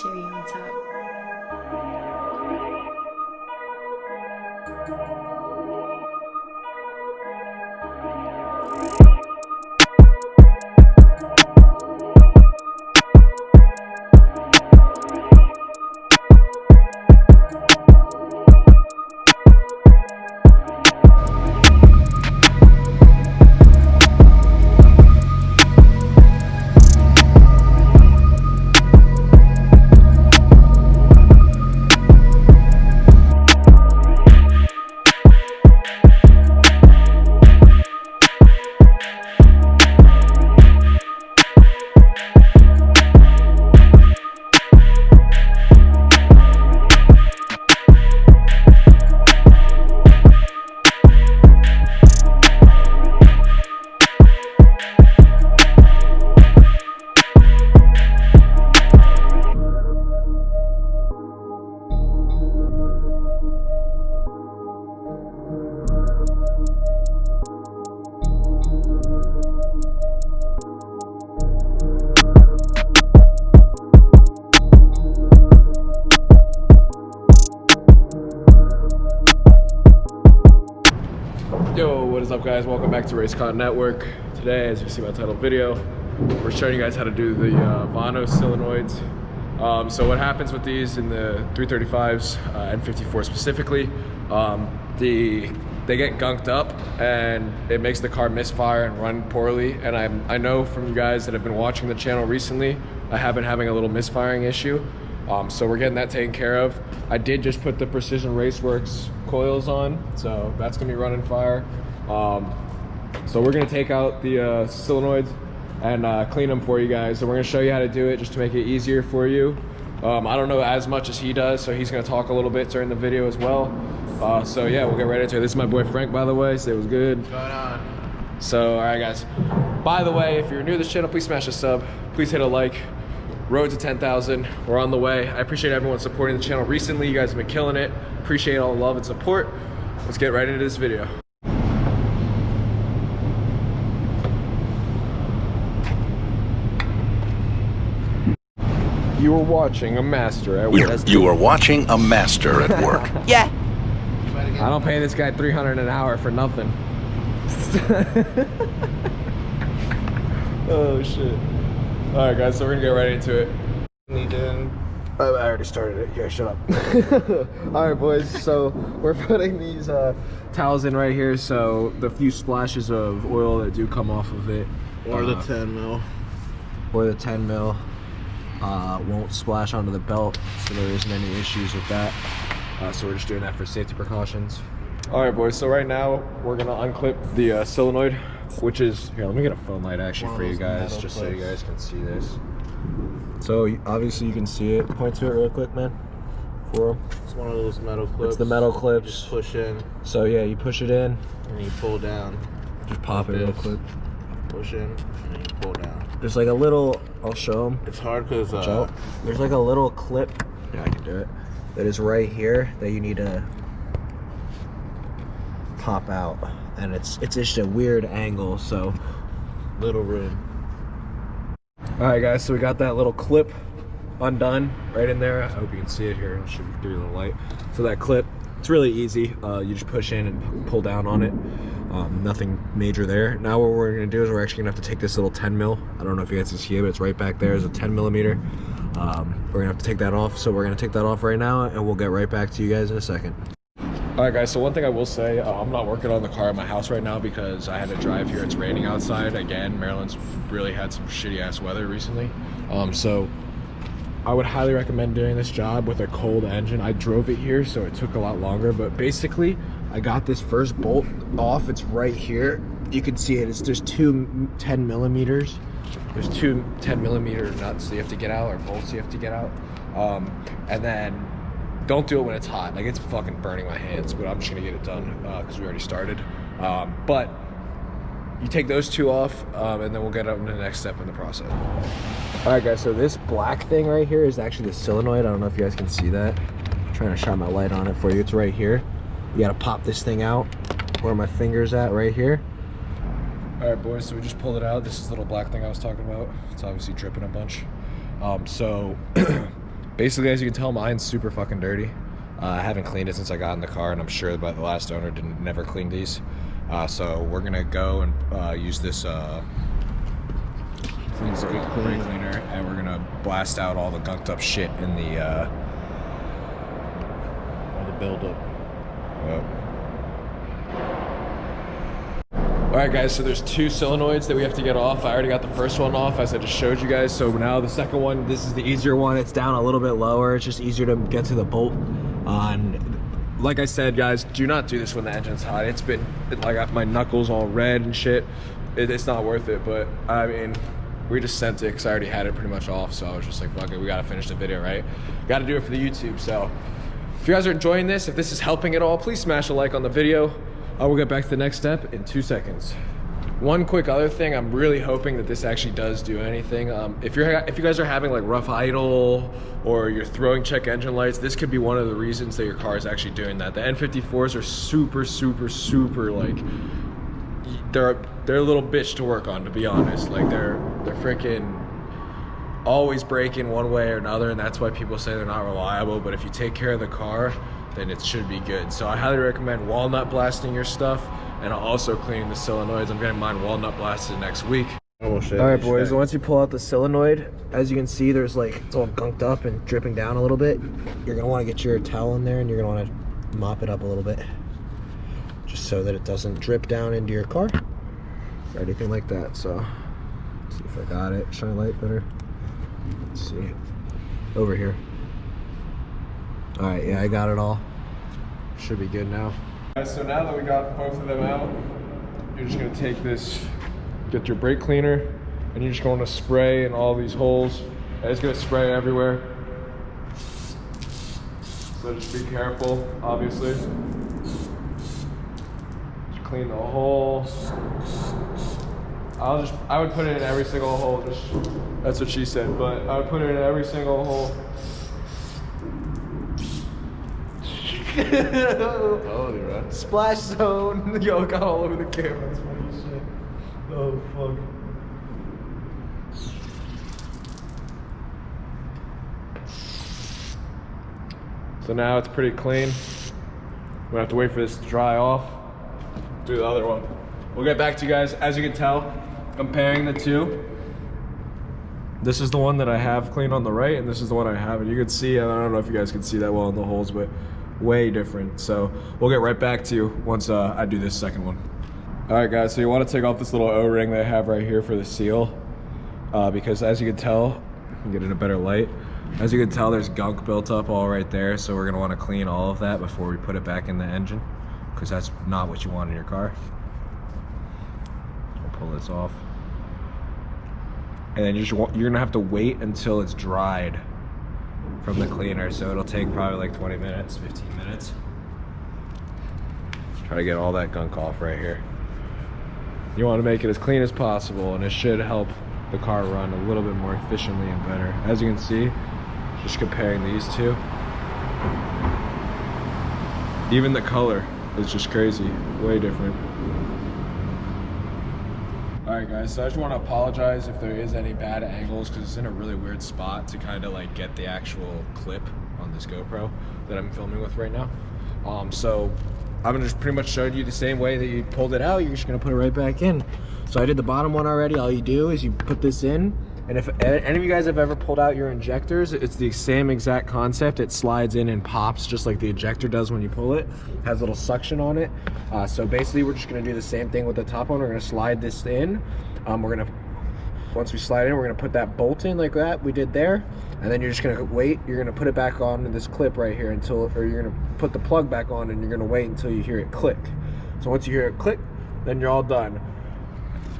cherry on top. Yo, what is up guys? Welcome back to RaceCon Network. Today, as you see my title video, we're showing you guys how to do the Vanos solenoids. So what happens with these in the 335s, N54 specifically, they get gunked up and it makes the car misfire and run poorly. And I know from you guys that have been watching the channel recently, I have been having a little misfiring issue. So we're getting that taken care of. I did just put the Precision Raceworks coils on, so that's gonna be running fire. So we're gonna take out the solenoids and clean them for you guys. So we're gonna show you how to do it just to make it easier for you. I don't know as much as he does, so he's gonna talk a little bit during the video as well. So yeah, we'll get right into it. This is my boy Frank, by the way. Say it was good. What's going on? So, all right, guys. By the way, if you're new to this channel, please smash a sub. Please hit a like. Road to 10,000. We're on the way. I appreciate everyone supporting the channel recently. You guys have been killing it. Appreciate all the love and support. Let's get right into this video. You are watching a master at work. You are watching a master at work. Yeah. I don't pay this guy $300 an hour for nothing. Oh shit. All right, guys. So we're gonna get right into it. I already started it. Yeah, shut up. All right, boys. So we're putting these towels in right here. So the few splashes of oil that do come off of it, Or the 10 mil. or the 10 mil, won't splash onto the belt, so there isn't any issues with that. So we're just doing that for safety precautions. All right, boys. So right now we're gonna unclip the solenoid, which is here. Let me get a phone light actually for you guys, just so you guys can see this. So obviously you can see it. Point to it real quick, man. For 'em. It's one of those metal clips. It's the metal You clips. just push in So yeah, you push it in, and you pull down. just pop it real quick. Push in and then you pull down. There's like a little. I'll show them. It's hard because There's like a little clip. Yeah, I can do it. That is right here that you need to pop out, and it's just a weird angle. So little room. all right, guys. So we got that little clip undone right in there. I hope you can see it here. I'll show you through the light. So that clip, it's really easy. You just push in and pull down on it. Nothing major there. Now what we're gonna do is we're actually gonna have to take this little 10 mil. I don't know if you guys can see it, but it's right back there. It's a 10 millimeter. We're gonna have to take that off. So we're gonna take that off right now, and we'll get right back to you guys in a second. All right, guys. So one thing I will say, I'm not working on the car at my house right now because I had to drive here. It's raining outside again. Maryland's really had some shitty ass weather recently. So I would highly recommend doing this job with a cold engine. I drove it here, so it took a lot longer, but basically I got this first bolt off. It's right here. You can see it. There's two 10 millimeters. There's two 10 millimeter nuts that you have to get out, or bolts you have to get out. And then don't do it when it's hot. Like, it's fucking burning my hands, but I'm just gonna get it done because we already started. But you take those two off, and then we'll get on to the next step in the process. All right, guys. So this black thing right here is actually the solenoid. I don't know if you guys can see that. I'm trying to shine my light on it for you. It's right here. You gotta pop this thing out. Where my finger's at, right here. All right, boys. So we just pulled it out. This is the little black thing I was talking about. It's obviously dripping a bunch. So basically, as you can tell, mine's super fucking dirty. I haven't cleaned it since I got in the car, and I'm sure that the last owner never cleaned these. So we're gonna go and use this brake cleaner, and we're gonna blast out all the gunked up shit in the All the buildup. Alright guys, so there's 2 solenoids that we have to get off. I already got the first one off, as I just showed you guys. So now the second one, this is the easier one. It's down a little bit lower. It's just easier to get to the bolt. And like I said, guys, do not do this when the engine's hot. It's been, I got my knuckles all red and shit. It's not worth it, but I mean, we just sent it because I already had it pretty much off. So I was just like, fuck it, we gotta finish the video, right? Gotta do it for the YouTube. So if you guys are enjoying this, if this is helping at all, please smash a like on the video. I will get back to the next step in 2 seconds. One quick other thing, I'm really hoping that this actually does do anything. If you guys are having like rough idle or you're throwing check engine lights, this could be one of the reasons that your car is actually doing that. The N54s are super like, they're a little bitch to work on, to be honest. Like they're freaking always breaking one way or another, and that's why people say they're not reliable. But if you take care of the car, then it should be good. So I highly recommend walnut blasting your stuff, and also cleaning the solenoids. I'm getting mine walnut blasted next week. Oh shit. All right, boys, once you pull out the solenoid, as you can see, there's like, it's all gunked up and dripping down a little bit. You're gonna wanna get your towel in there, and you're gonna wanna mop it up a little bit, just so that it doesn't drip down into your car or anything like that. So, let's see if I got it. Shine light better. Let's see. Over here. All right, yeah, I got it all. Should be good now. So now that we got both of them out, you're just gonna take this, get your brake cleaner, and you're just going to spray in all these holes. And it's gonna spray everywhere. So just be careful, obviously. Just clean the hole. I would put it in every single hole, that's what she said, but I would put it in every single hole. Holy right. Splash zone. Yo, got all over the camera. That's funny as shit. Oh, fuck. So now it's pretty clean. We're gonna have to wait for this to dry off. Do the other one. We'll get back to you guys. As you can tell, comparing the two, this is the one that I have cleaned on the right, and this is the one I haven't. You can see, I don't know if you guys can see that well in the holes, but way different. So we'll get right back to you once I do this second one. All right, guys, so you want to take off this little O-ring that I have right here for the seal, because as you can tell, you can get in a better light. As you can tell, there's gunk built up all right there, so we're gonna want to clean all of that before we put it back in the engine, because that's not what you want in your car. I'll pull this off. And then you're gonna have to wait until it's dried from the cleaner, so it'll take probably like 20 minutes, 15 minutes. Try to get all that gunk off right here. You want to make it as clean as possible, and it should help the car run a little bit more efficiently and better. As you can see, just comparing these two, even the color is just crazy, way different. Alright guys, so I just want to apologize if there is any bad angles, because it's in a really weird spot to kind of like get the actual clip on this GoPro that I'm filming with right now. So I'm gonna just pretty much show you the same way that you pulled it out, you're just gonna put it right back in. So I did the bottom one already. All you do is you put this in, and if any of you guys have ever pulled out your injectors, it's the same exact concept. It slides in and pops just like the ejector does when you pull it. It has a little suction on it. So basically we're just gonna do the same thing with the top one. We're gonna slide this in. Once we slide in, we're gonna put that bolt in like that we did there, and then you're just gonna wait. You're gonna put it back on this clip right here or you're gonna put the plug back on, and you're gonna wait until you hear it click. So once you hear it click, then you're all done.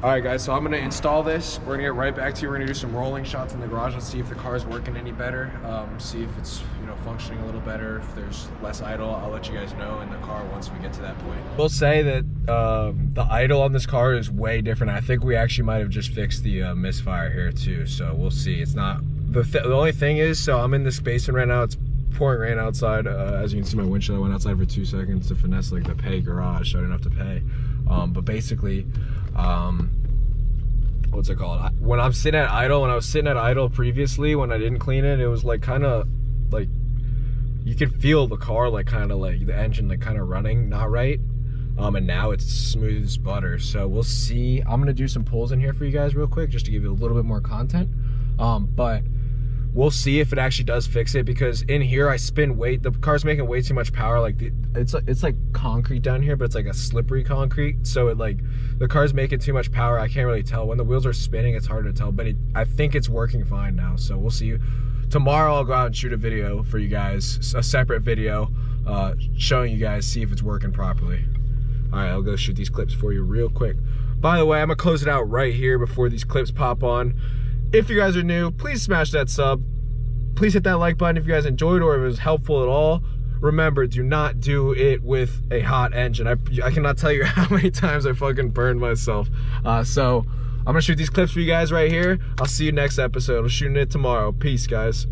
All right guys, so I'm gonna install this. We're gonna get right back to you. We're gonna do some rolling shots in the garage and see if the car's working any better. See if it's functioning a little better. If there's less idle, I'll let you guys know in the car once we get to that point. We'll say that the idle on this car is way different. I think we actually might have just fixed the misfire here too. So we'll see. It's not the only thing is, so I'm in this basement right now. It's pouring rain outside. As you can see my windshield, I went outside for 2 seconds to finesse like the pay garage so I didn't have to pay. But basically, what's it called? When I was sitting at idle previously, when I didn't clean it, it was like kind of like, you can feel the car like kind of like the engine like kind of running not right. And now it's smooth as butter. So we'll see. I'm gonna do some pulls in here for you guys real quick just to give you a little bit more content. But we'll see if it actually does fix it, because in here I spin weight. The car's making way too much power. Like it's like concrete down here, but it's like a slippery concrete. So it like the car's making too much power. I can't really tell when the wheels are spinning. It's hard to tell, but I think it's working fine now. So we'll see. Tomorrow I'll go out and shoot a video for you guys, a separate video showing you guys, see if it's working properly. All right, I'll go shoot these clips for you real quick. By the way, I'm gonna close it out right here before these clips pop on. If you guys are new, please smash that sub. Please hit that like button if you guys enjoyed or if it was helpful at all. Remember, do not do it with a hot engine. I cannot tell you how many times I fucking burned myself. So I'm gonna shoot these clips for you guys right here. I'll see you next episode. I'm shooting it tomorrow. Peace, guys.